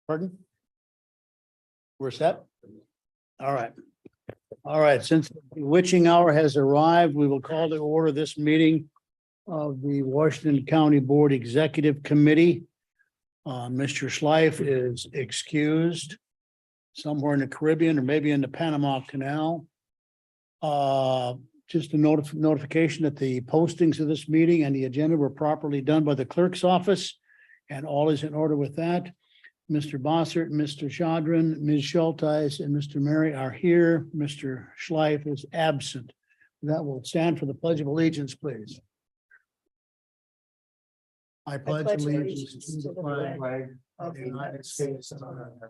Pardon? We're set? All right. All right, since the witching hour has arrived, we will call to order this meeting of the Washington County Board Executive Committee. Mr. Schleif is excused somewhere in the Caribbean or maybe in the Panama Canal. Just a notification that the postings of this meeting and the agenda were properly done by the clerk's office, and all is in order with that. Mr. Bossert, Mr. Shadran, Ms. Schulteis, and Mr. Mary are here. Mr. Schleif is absent. That will stand for the Pledge of Allegiance, please. I pledge allegiance to the flag of the United States of America,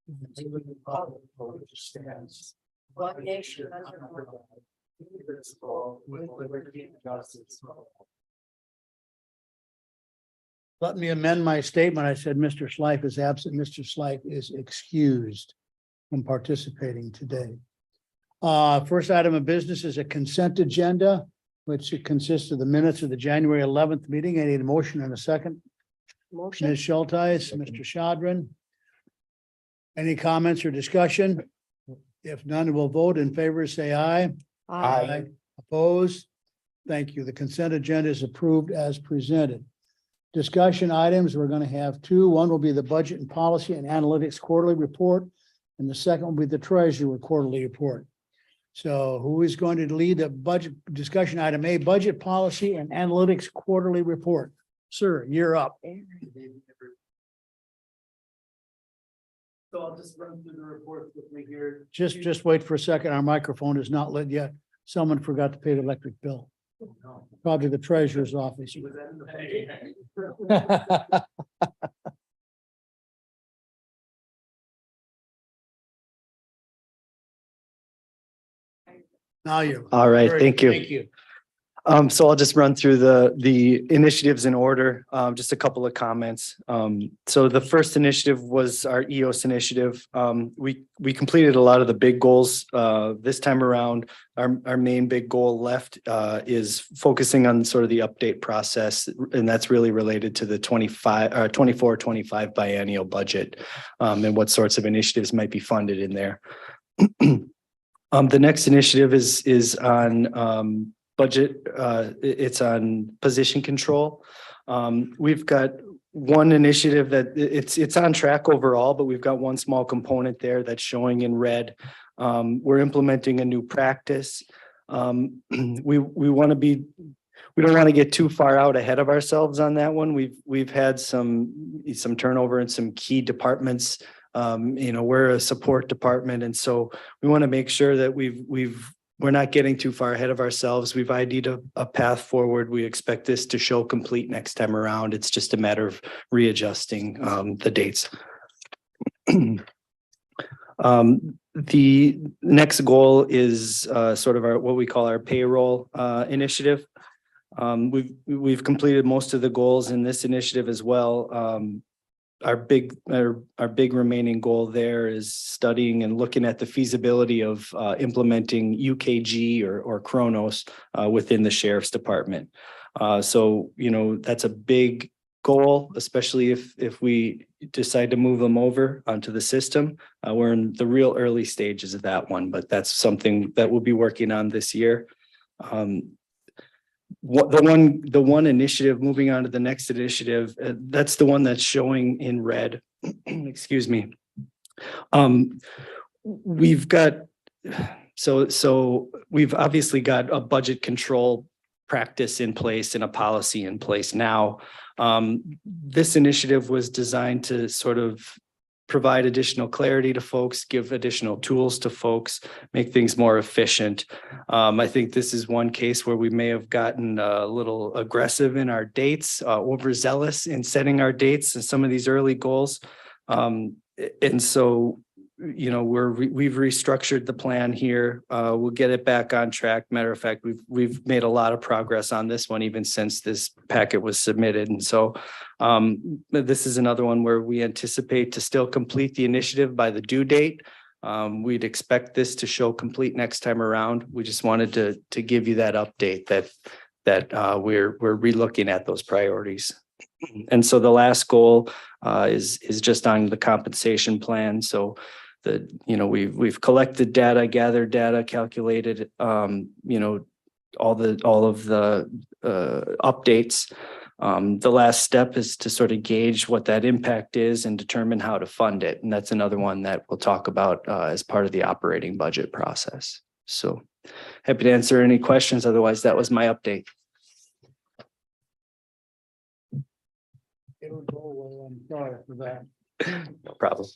and to the republic for which it stands, one nation under God, indivisible, with liberty and justice for all. Let me amend my statement. I said Mr. Schleif is absent. Mr. Schleif is excused from participating today. First item of business is a consent agenda, which consists of the minutes of the January 11th meeting. I need a motion and a second. Motion. Ms. Schulteis, Mr. Shadran. Any comments or discussion? If none, we'll vote in favor, say aye. Aye. Opposed? Thank you. The consent agenda is approved as presented. Discussion items, we're going to have two. One will be the Budget and Policy and Analytics Quarterly Report, and the second will be the Treasurer Quarterly Report. So who is going to lead the budget discussion? Item A, Budget Policy and Analytics Quarterly Report. Sir, you're up. So I'll just run through the report quickly here. Just wait for a second. Our microphone is not lit yet. Someone forgot to pay the electric bill. Probably the treasurer's office. Was that in the budget? Now you. All right, thank you. Thank you. So I'll just run through the initiatives in order, just a couple of comments. So the first initiative was our EOS initiative. We completed a lot of the big goals this time around. Our main big goal left is focusing on sort of the update process, and that's really related to the 24-25 biennial budget, and what sorts of initiatives might be funded in there. The next initiative is on budget. It's on position control. We've got one initiative that it's on track overall, but we've got one small component there that's showing in red. We're implementing a new practice. We don't want to get too far out ahead of ourselves on that one. We've had some turnover in some key departments. We're a support department, and so we want to make sure that we're not getting too far ahead of ourselves. We've ID'd a path forward. We expect this to show complete next time around. It's just a matter of readjusting the dates. The next goal is sort of what we call our payroll initiative. We've completed most of the goals in this initiative as well. Our big remaining goal there is studying and looking at the feasibility of implementing UKG or Kronos within the Sheriff's Department. So, that's a big goal, especially if we decide to move them over onto the system. We're in the real early stages of that one, but that's something that we'll be working on this year. The one initiative, moving on to the next initiative, that's the one that's showing in red. Excuse me. We've obviously got a budget control practice in place and a policy in place now. This initiative was designed to sort of provide additional clarity to folks, give additional tools to folks, make things more efficient. I think this is one case where we may have gotten a little aggressive in our dates, overzealous in setting our dates and some of these early goals. And so, we've restructured the plan here. We'll get it back on track. Matter of fact, we've made a lot of progress on this one, even since this packet was submitted. And so this is another one where we anticipate to still complete the initiative by the due date. We'd expect this to show complete next time around. We just wanted to give you that update that we're relooking at those priorities. And so the last goal is just on the compensation plan. So we've collected data, gathered data, calculated all of the updates. The last step is to sort of gauge what that impact is and determine how to fund it. And that's another one that we'll talk about as part of the operating budget process. So happy to answer any questions. Otherwise, that was my update. It'll go away. I'm sorry for that. No problem.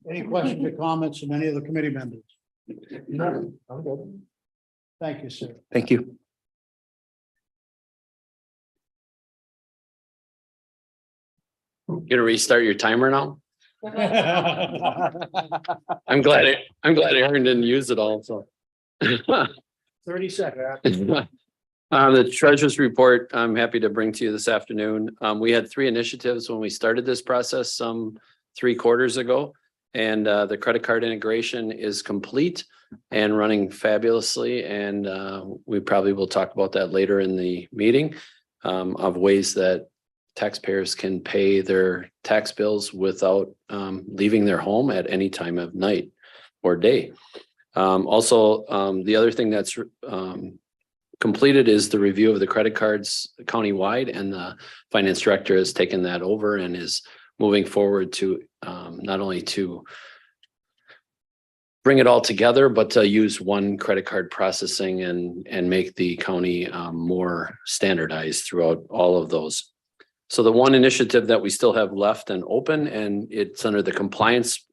Any questions or comments from any of the committee members? No, I'm good. Thank you, sir. Thank you. You gonna restart your timer now? I'm glad Aaron didn't use it all, so. 30 seconds. The treasurer's report, I'm happy to bring to you this afternoon. We had 3 initiatives when we started this process some 3 quarters ago. And the credit card integration is complete and running fabulously. And we probably will talk about that later in the meeting of ways that taxpayers can pay their tax bills without leaving their home at any time of night or day. Also, the other thing that's completed is the review of the credit cards countywide, and the finance director has taken that over and is moving forward to not only to bring it all together, but to use one credit card processing and make the county more standardized throughout all of those. So the one initiative that we still have left and open, and it's under the compliance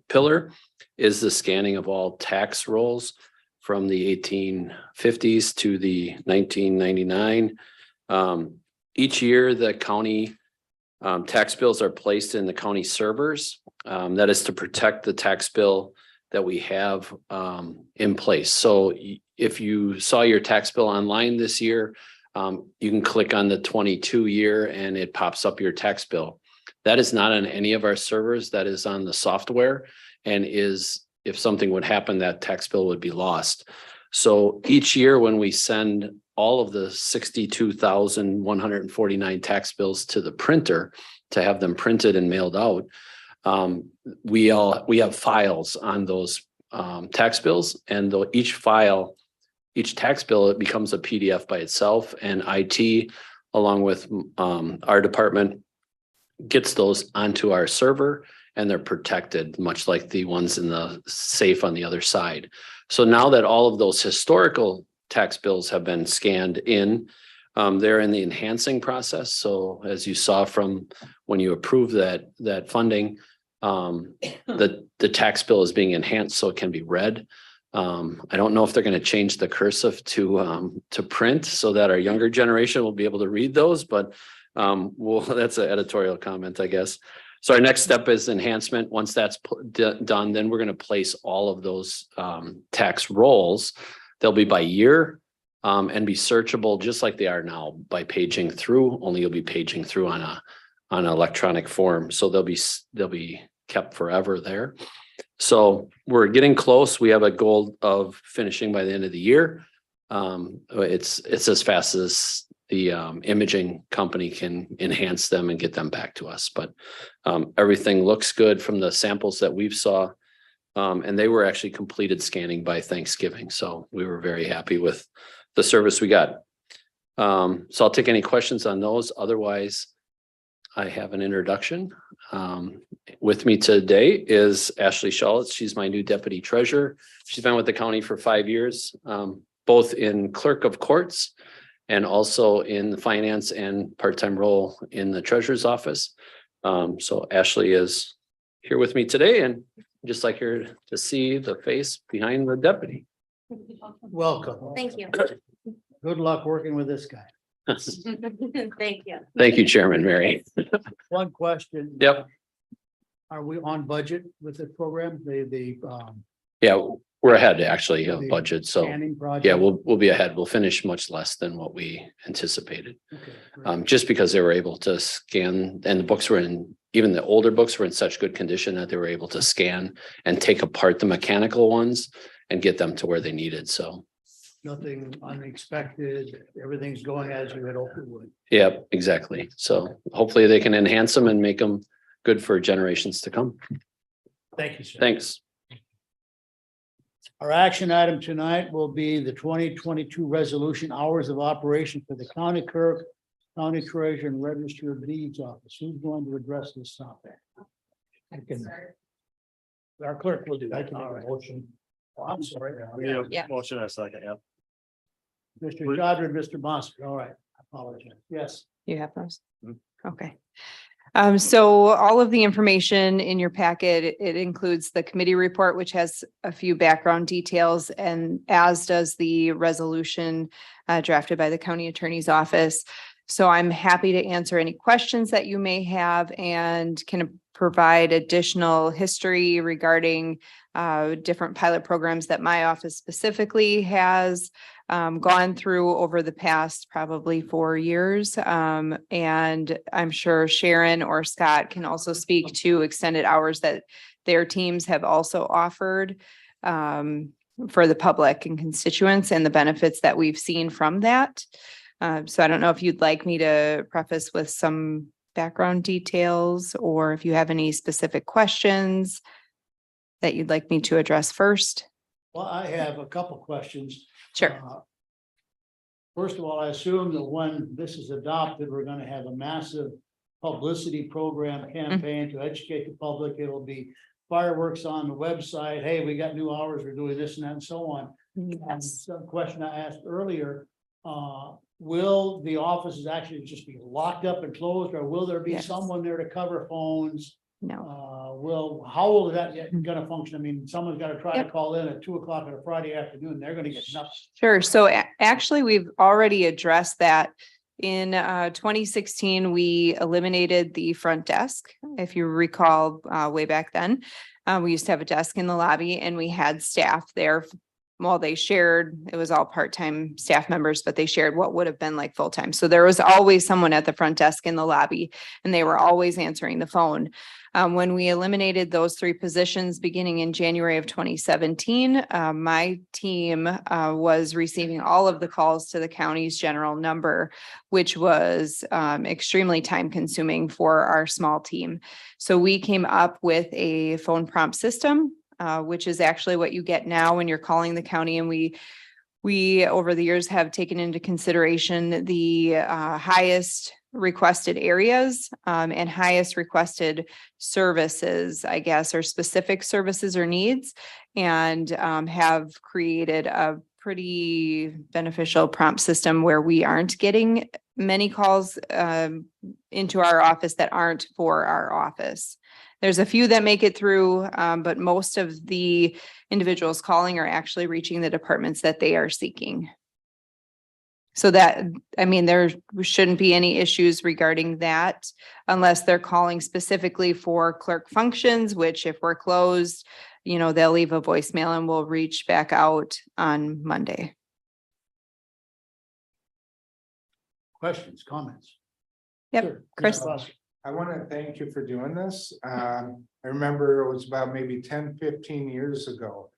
pillar, is the scanning of all tax rolls from the 1850s to the 1999. Each year, the county tax bills are placed in the county servers. That is to protect the tax bill that we have in place. So if you saw your tax bill online this year, you can click on the 22 year and it pops up your tax bill. That is not on any of our servers. That is on the software, and is, if something would happen, that tax bill would be lost. So each year when we send all of the 62,149 tax bills to the printer to have them printed and mailed out, we have files on those tax bills, and each file, each tax bill, it becomes a PDF by itself, and IT, along with our department, gets those onto our server, and they're protected, much like the ones in the safe on the other side. So now that all of those historical tax bills have been scanned in, they're in the enhancing process. So as you saw from when you approved that funding, the tax bill is being enhanced so it can be read. I don't know if they're going to change the cursive to print so that our younger generation will be able to read those, but that's an editorial comment, I guess. So our next step is enhancement. Once that's done, then we're going to place all of those tax rolls. They'll be by year and be searchable just like they are now by paging through. Only you'll be paging through on an electronic form, so they'll be kept forever there. So we're getting close. We have a goal of finishing by the end of the year. It's as fast as the imaging company can enhance them and get them back to us. But everything looks good from the samples that we've saw. And they were actually completed scanning by Thanksgiving. So we were very happy with the service we got. So I'll take any questions on those. Otherwise, I have an introduction. With me today is Ashley Shawlitz. She's my new deputy treasurer. She's been with the county for 5 years, both in clerk of courts and also in the finance and part-time role in the treasurer's office. So Ashley is here with me today, and just like here to see the face behind the deputy. Welcome. Thank you. Good luck working with this guy. Thank you. Thank you, Chairman Mary. One question. Yep. Are we on budget with the program? Yeah, We're ahead actually of budget, so Scanning project? yeah, we'll be ahead. We'll finish much less than what we anticipated. Okay, great. Just because they were able to scan and the books were in, even the older books were in such good condition that they were able to scan and take apart the mechanical ones and get them to where they needed. So, Nothing unexpected. Everything's going as you had hoped it would. yeah, exactly. So hopefully they can enhance them and make them good for generations to come. Thank you, sir. Thanks. Our action item tonight will be the 2022 resolution hours of operation for the county clerk, county treasurer, and register of deeds office. Who's going to address this topic? I can. Our clerk will do that. All right. Motion. Oh, I'm sorry. Yeah. Motion and a second, yeah. Mr. Jodry, Mr. Bosco. All right. I apologize. Yes. You have those? Mhm. Okay. So all of the information in your packet, it includes the committee report, which has a few background details, and as does the resolution drafted by the county attorney's office. So I'm happy to answer any questions that you may have and can provide additional history regarding different pilot programs that my office specifically has gone through over the past probably 4 years. And I'm sure Sharon or Scott can also speak to extended hours that their teams have also offered for the public and constituents and the benefits that we've seen from that. So I don't know if you'd like me to preface with some background details or if you have any specific questions that you'd like me to address first. Well, I have a couple questions. Sure. First of all, I assume that when this is adopted, we're gonna have a massive publicity program campaign to educate the public. It'll be fireworks on the website. Hey, we got new hours, we're doing this and that and so on. And Yes. some question I asked earlier, will the offices actually just be locked up and closed, or will there be Yes. someone there to cover phones? No. How will that gonna function? I mean, someone's gotta try to Yep. call in at 2 o'clock on a Friday afternoon, they're gonna get nothing. Sure. So actually, we've already addressed that. In 2016, we eliminated the front desk. If you recall, way back then, we used to have a desk in the lobby and we had staff there. Well, they shared, it was all part-time staff members, but they shared what would have been like full-time. So there was always someone at the front desk in the lobby and they were always answering the phone. When we eliminated those 3 positions beginning in January of 2017, my team was receiving all of the calls to the county's general number, which was extremely time consuming for our small team. So we came up with a phone prompt system, which is actually what you get now when you're calling the county. And we over the years have taken into consideration the highest requested areas and highest requested services, I guess, or specific services or needs, and have created a pretty beneficial prompt system where we aren't getting many calls into our office that aren't for our office. There's a few that make it through, but most of the individuals calling are actually reaching the departments that they are seeking. So that, I mean, there shouldn't be any issues regarding that unless they're calling specifically for clerk functions, which if we're closed, they'll leave a voicemail and we'll reach back out on Monday. Questions, comments? Yep, Sure. Chris. Mr. Bosco. I want to thank you for doing this. I remember it was about maybe 10, 15 years ago.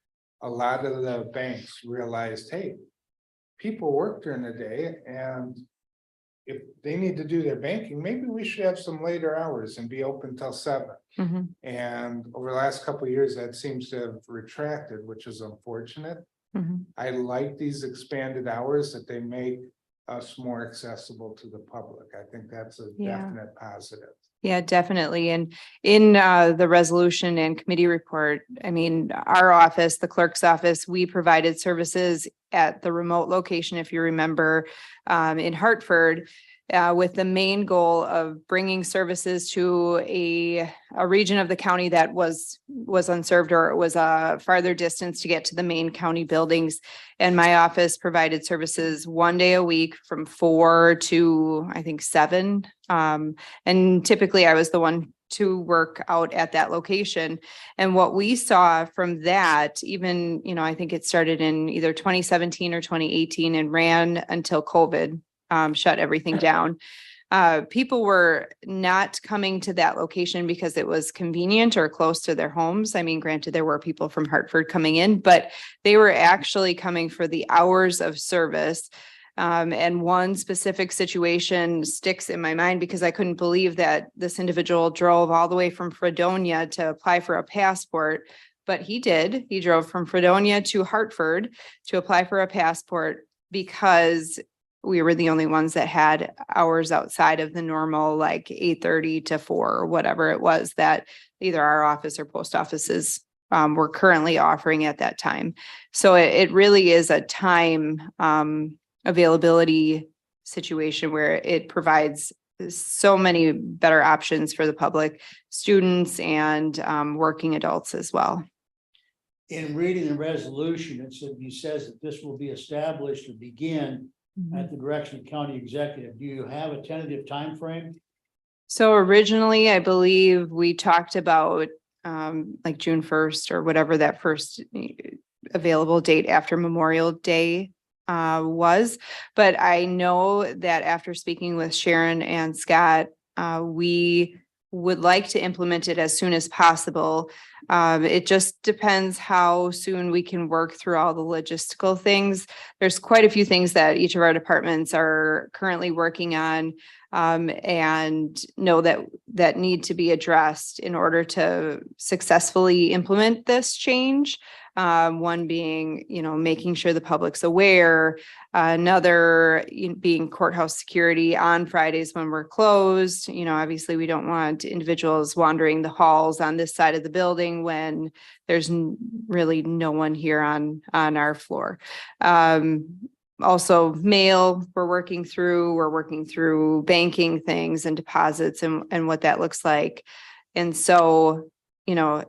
A lot of the banks realized, hey, people work during the day and if they need to do their banking, maybe we should have some later hours and be open till 7. Mhm. And over the last couple of years, that seems to have retracted, which is unfortunate. Mhm. I like these expanded hours that they make us more accessible to the public. I think that's a Yeah. definite positive. Yeah, definitely. And in the resolution and committee report, I mean, our office, the clerk's office, we provided services at the remote location, if you remember, in Hartford, with the main goal of bringing services to a region of the county that was unserved, or it was a farther distance to get to the main county buildings. And my office provided services 1 day a week from 4 to I think 7. And typically I was the one to work out at that location. And what we saw from that, even, I think it started in either 2017 or 2018 and ran until COVID shut everything down. People were not coming to that location because it was convenient or close to their homes. I mean, granted, there were people from Hartford coming in, but they were actually coming for the hours of service. And one specific situation sticks in my mind because I couldn't believe that this individual drove all the way from Fredonia to apply for a passport. But he did. He drove from Fredonia to Hartford to apply for a passport because we were the only ones that had hours outside of the normal, like 8:30 to 4 or whatever it was that either our office or post offices were currently offering at that time. So it really is a time availability situation where it provides so many better options for the public, students, and working adults as well. In reading the resolution, he says that this will be established or begin at the direction of county executive. Do you have a tentative time frame? So originally, I believe we talked about like June 1st or whatever that first available date after Memorial Day was. But I know that after speaking with Sharon and Scott, we would like to implement it as soon as possible. It just depends how soon we can work through all the logistical things. There's quite a few things that each of our departments are currently working on and know that need to be addressed in order to successfully implement this change. One being, making sure the public's aware, another being courthouse security on Fridays when we're closed. Obviously we don't want individuals wandering the halls on this side of the building when there's really no one here on our floor. Also mail, we're working through banking things and deposits and what that looks like. And so,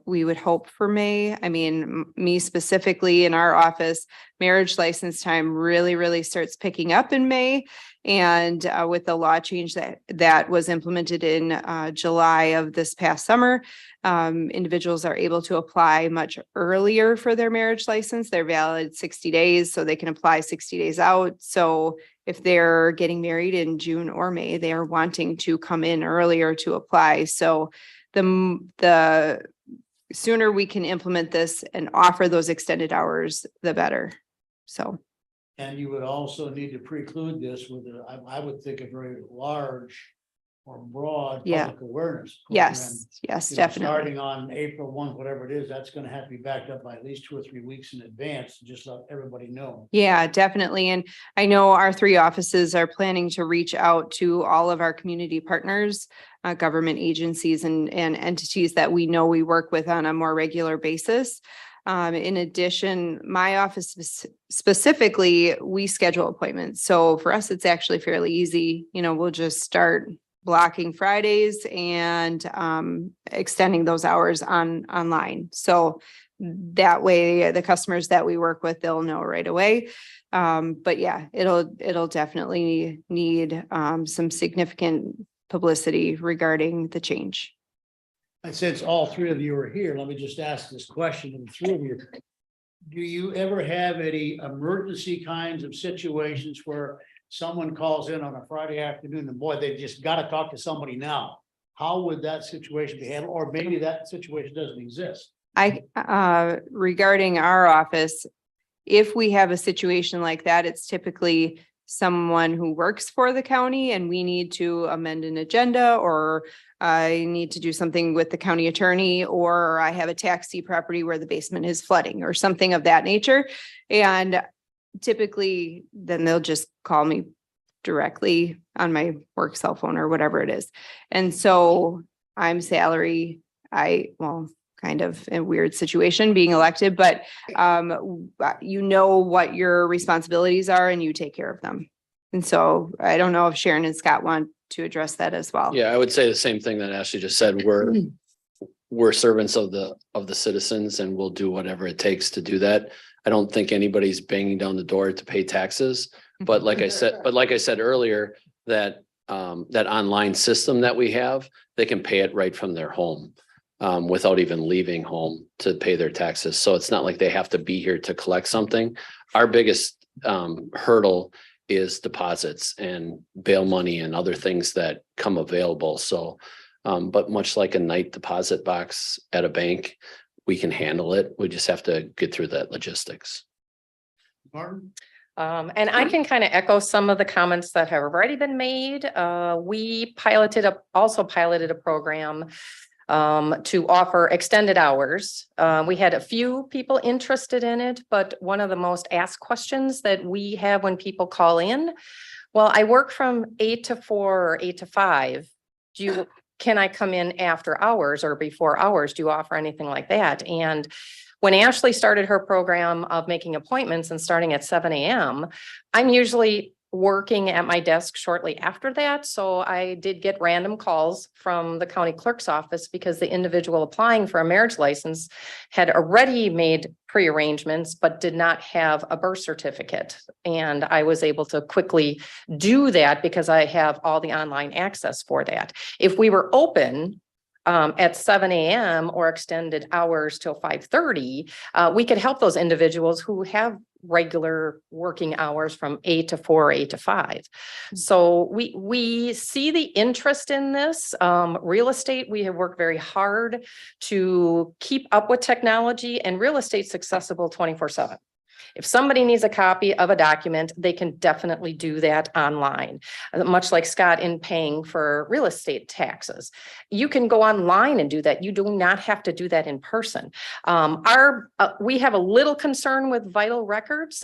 we would hope for May. I mean, me specifically in our office, marriage license time really, really starts picking up in May. And with the law change that was implemented in July of this past summer, individuals are able to apply much earlier for their marriage license. They're valid 60 days, so they can apply 60 days out. So if they're getting married in June or May, they are wanting to come in earlier to apply. So the sooner we can implement this and offer those extended hours, the better. So. And you would also need to preclude this with, I would think, a very large or broad public awareness program. Yes, definitely. Starting on April 1, whatever it is, that's going to have to be backed up by at least 2 or 3 weeks in advance to just let everybody know. Yeah, definitely. And I know our 3 offices are planning to reach out to all of our community partners, government agencies and entities that we know we work with on a more regular basis. In addition, my office specifically, we schedule appointments. So for us, it's actually fairly easy. We'll just start blocking Fridays and extending those hours online. So that way the customers that we work with, they'll know right away. But yeah, it'll definitely need some significant publicity regarding the change. And since all 3 of you are here, let me just ask this question of the 3 of you. Do you ever have any emergency kinds of situations where someone calls in on a Friday afternoon and boy, they just got to talk to somebody now? How would that situation be handled? Or maybe that situation doesn't exist. Regarding our office, if we have a situation like that, it's typically someone who works for the county and we need to amend an agenda, or I need to do something with the county attorney, or I have a taxi property where the basement is flooding or something of that nature. And typically then they'll just call me directly on my work cell phone or whatever it is. And so I'm salary, kind of a weird situation being elected, but what your responsibilities are and you take care of them. And so I don't know if Sharon and Scott want to address that as well. Yeah, I would say the same thing that Ashley just said. We're servants of the citizens and we'll do whatever it takes to do that. I don't think anybody's banging down the door to pay taxes. But like I said earlier, that online system that we have, they can pay it right from their home without even leaving home to pay their taxes. So it's not like they have to be here to collect something. Our biggest hurdle is deposits and bail money and other things that come available. So, but much like a night deposit box at a bank, we can handle it. We just have to get through that logistics. Martin? And I can kind of echo some of the comments that have already been made. We also piloted a program to offer extended hours. We had a few people interested in it, but one of the most asked questions that we have when people call in, well, I work from 8 to 4 or 8 to 5. Can I come in after hours or before hours? Do you offer anything like that? And when Ashley started her program of making appointments and starting at 7 a.m., I'm usually working at my desk shortly after that. So I did get random calls from the county clerk's office because the individual applying for a marriage license had already made pre-arrangements, but did not have a birth certificate. And I was able to quickly do that because I have all the online access for that. If we were open at 7 a.m. or extended hours till 5:30, we could help those individuals who have regular working hours from 8 to 4, 8 to 5. So we see the interest in this. Real estate, we have worked very hard to keep up with technology, and real estate's accessible 24/7. If somebody needs a copy of a document, they can definitely do that online, much like Scott in paying for real estate taxes. You can go online and do that. You do not have to do that in person. We have a little concern with vital records.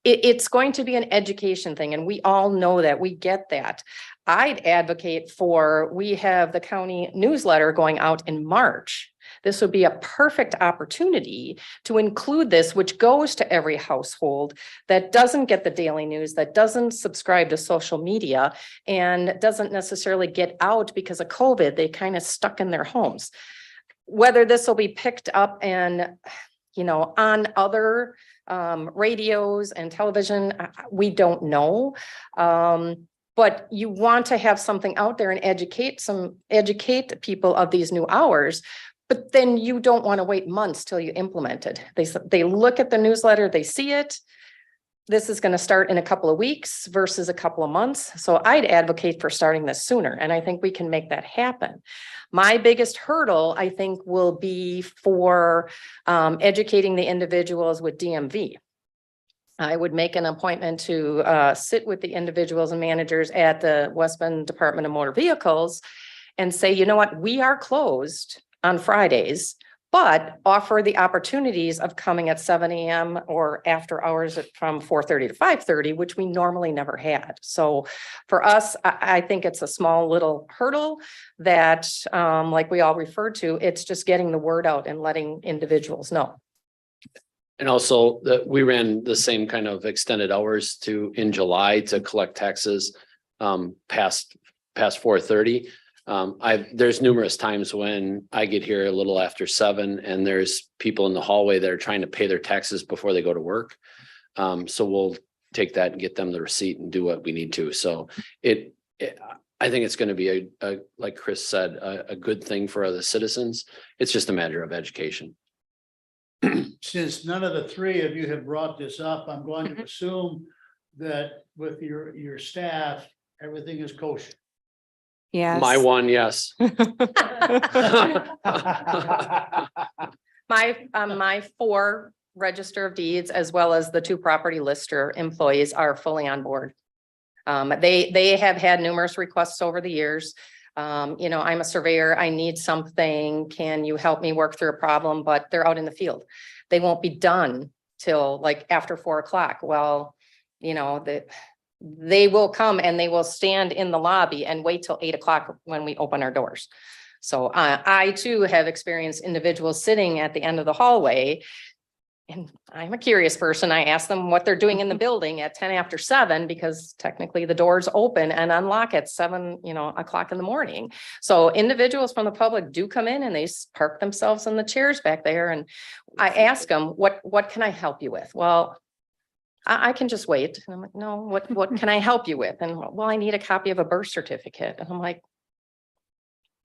It's going to be an education thing, and we all know that. We get that. I'd advocate we have the county newsletter going out in March. This would be a perfect opportunity to include this, which goes to every household that doesn't get the daily news, that doesn't subscribe to social media, and doesn't necessarily get out because of COVID. They kind of stuck in their homes. Whether this will be picked up and, on other radios and television, we don't know. But you want to have something out there and educate people of these new hours. But then you don't want to wait months till you implement it. They look at the newsletter, they see it. This is going to start in a couple of weeks versus a couple of months. So I'd advocate for starting this sooner. And I think we can make that happen. My biggest hurdle, I think, will be for educating the individuals with DMV. I would make an appointment to sit with the individuals and managers at the West Bend Department of Motor Vehicles and say, you know what, we are closed on Fridays, but offer the opportunities of coming at 7 a.m. or after hours from 4:30 to 5:30, which we normally never had. So for us, I think it's a small little hurdle that, like we all referred to, it's just getting the word out and letting individuals know. And also we ran the same kind of extended hours in July to collect taxes past 4:30. There's numerous times when I get here a little after 7 and there's people in the hallway that are trying to pay their taxes before they go to work. So we'll take that and get them the receipt and do what we need to. So I think it's going to be like Chris said, a good thing for the citizens. It's just a matter of education. Since none of the three of you have brought this up, I'm going to assume that with your staff, everything is kosher. Yes. My one, yes. My 4 register of deeds, as well as the 2 property lister employees, are fully on board. They have had numerous requests over the years. I'm a surveyor. I need something. Can you help me work through a problem? But they're out in the field. They won't be done till like after 4 o'clock. Well, they will come and they will stand in the lobby and wait till 8 o'clock when we open our doors. So I too have experienced individuals sitting at the end of the hallway. And I'm a curious person. I ask them what they're doing in the building at 10 after 7, because technically the doors open and unlock at 7, o'clock in the morning. So individuals from the public do come in and they park themselves in the chairs back there. And I ask them, what can I help you with? Well, I can just wait. And I'm like, no, what can I help you with? And well, I need a copy of a birth certificate. And I'm like,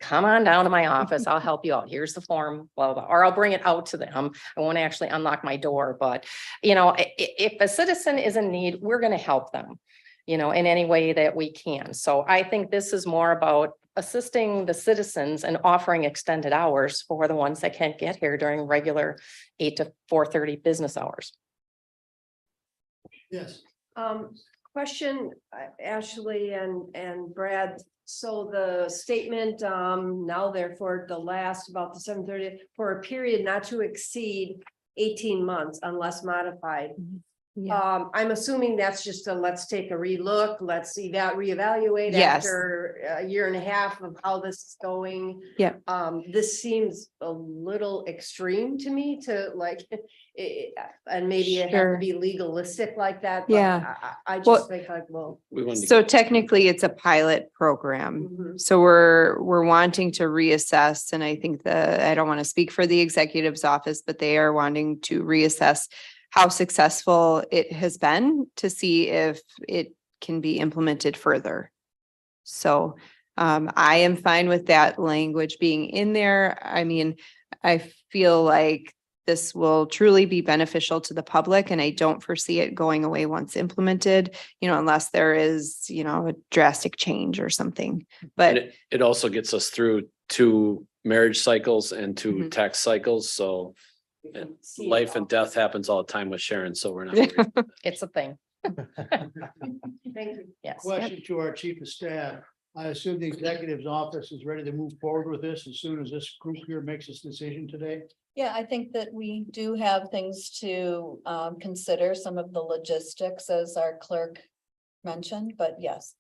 come on down to my office. I'll help you out. Here's the form, blah, blah, or I'll bring it out to them. I won't actually unlock my door, but if a citizen is in need, we're going to help them, in any way that we can. So I think this is more about assisting the citizens and offering extended hours for the ones that can't get here during regular 8 to 4:30 business hours. Yes. Question, Ashley and Brad. So the statement, now therefore the last about the 7:30 for a period not to exceed 18 months unless modified. Yeah. I'm assuming that's just let's take a relook, let's see that reevaluate Yes. after a year and a half of how this is going. Yep. This seems a little extreme to me to and maybe it has Sure. to be legalistic like that. But Yeah. I Well- just think like, well. We wanted to So get- technically it's a pilot program. mhm. So we're wanting to reassess, and I think I don't want to speak for the executive's office, but they are wanting to reassess how successful it has been to see if it can be implemented further. So I am fine with that language being in there. I mean, I feel like this will truly be beneficial to the public, and I don't foresee it going away once implemented, unless there is, a drastic change or something. And But it also gets us through 2 marriage cycles and 2 Mhm. tax cycles, so We can see it life and all. death happens all the time with Sharon, so we're not. worried. It's a thing. Thank you. Yes. Question to our chief of staff. I assume the executive's office is ready to move forward with this as soon as this group here makes its decision today. Yeah, I think that we do have things to consider, some of the logistics as our clerk mentioned, but yes.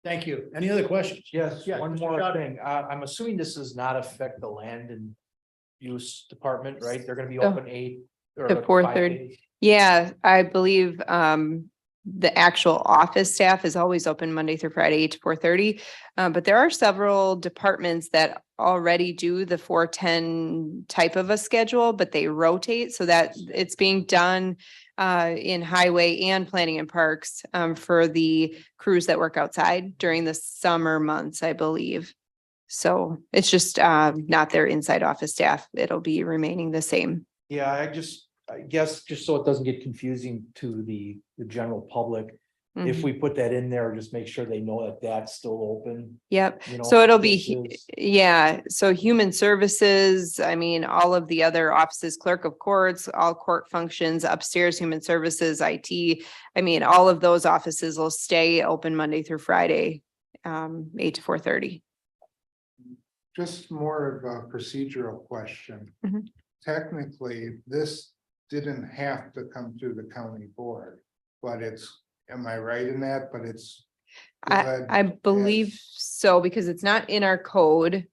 Thank you. Any other questions? Yes, Yeah, one Mr. more Schott. thing. I'm assuming this does not affect the land and use department, right? They're gonna be Oh. open 8 or To 5 4:30. days. yeah, I believe the actual office staff is always open Monday through Friday, 8 to 4:30. But there are several departments that already do the 4:10 type of a schedule, but they rotate so that it's being done in highway and planning and parks for the crews that work outside during the summer months, I believe. So it's just not their inside office staff. It'll be remaining the same. Yeah, I guess just so it doesn't get confusing to the general public, if Mhm. we put that in there, just make sure they know that that's still open. Yep. You know, So it'll be, this is- yeah, so human services, I mean, all of the other offices, clerk of courts, all court functions, upstairs, human services, IT. I mean, all of those offices will stay open Monday through Friday, 8 to 4:30. Just more of a procedural question. Mhm. Technically, this didn't have to come through the county board, but am I right in that? But it's. good I believe as- so, because it's not in our code.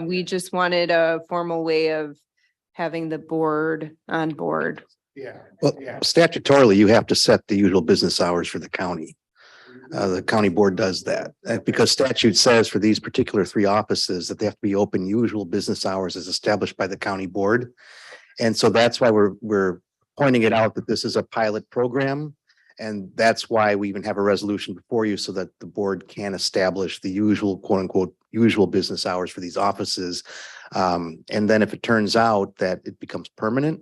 We just wanted a formal way of having the board on board. Yeah, Well, yeah. statutorily, you have to set the usual business hours for the county. The county board does that, because statute says for these particular 3 offices that they have to be open usual business hours as established by the county board. And so that's why we're pointing it out that this is a pilot program. And that's why we even have a resolution before you so that the board can establish the usual quote unquote usual business hours for these offices. And then if it turns out that it becomes permanent,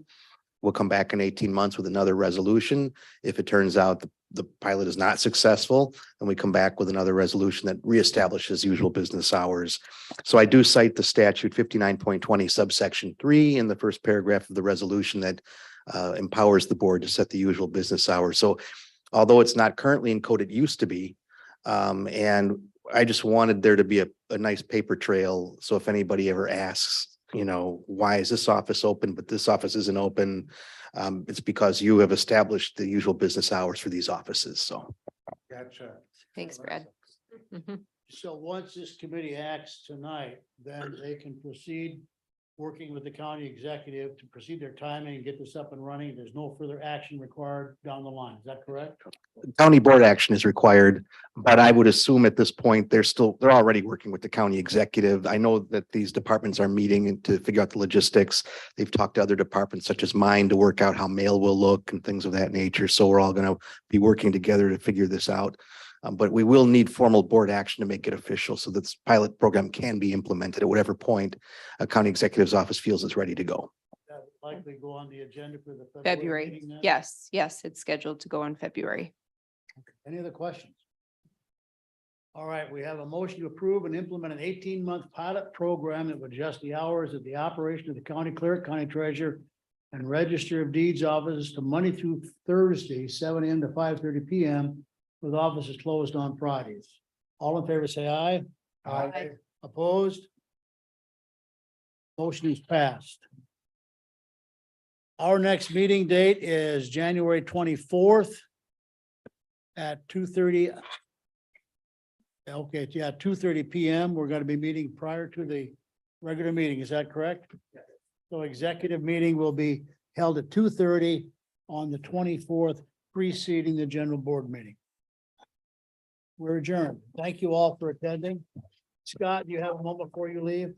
we'll come back in 18 months with another resolution. If it turns out the pilot is not successful, then we come back with another resolution that reestablishes usual business hours. So I do cite the statute 59.20 subsection 3 in the first paragraph of the resolution that empowers the board to set the usual business hours. So although it's not currently in code, it used to be. And I just wanted there to be a nice paper trail. So if anybody ever asks, why is this office open, but this office isn't open? It's because you have established the usual business hours for these offices. So Gotcha. Thanks, Brad. Mhm. So once this committee acts tonight, then they can proceed working with the county executive to proceed their timing and get this up and running. There's no further action required down the line. Is that correct? county board action is required, but I would assume at this point, they're already working with the county executive. I know that these departments are meeting to figure out the logistics. They've talked to other departments such as mine to work out how mail will look and things of that nature. So we're all going to be working together to figure this out. But we will need formal board action to make it official so that this pilot program can be implemented at whatever point a county executive's office feels it's ready to go. That would likely go on the agenda for the February. meeting then? Yes, yes, it's scheduled to go in February. Any other questions? All right, we have a motion to approve and implement an 18-month pilot program that would adjust the hours of the operation of the county clerk, county treasurer, and register of deeds offices to Monday through Thursday, 7 AM to 5:30 PM, with offices closed on Fridays. All in favor, say aye. Aye. Opposed? Motion is passed. Our next meeting date is January 24th at 2:30. Okay, yeah, 2:30 PM. We're going to be meeting prior to the regular meeting. Is that correct? So executive meeting will be held at 2:30 on the 24th, preceding the general board meeting. We're adjourned. Thank you all for attending. Scott, do you have a moment before you leave?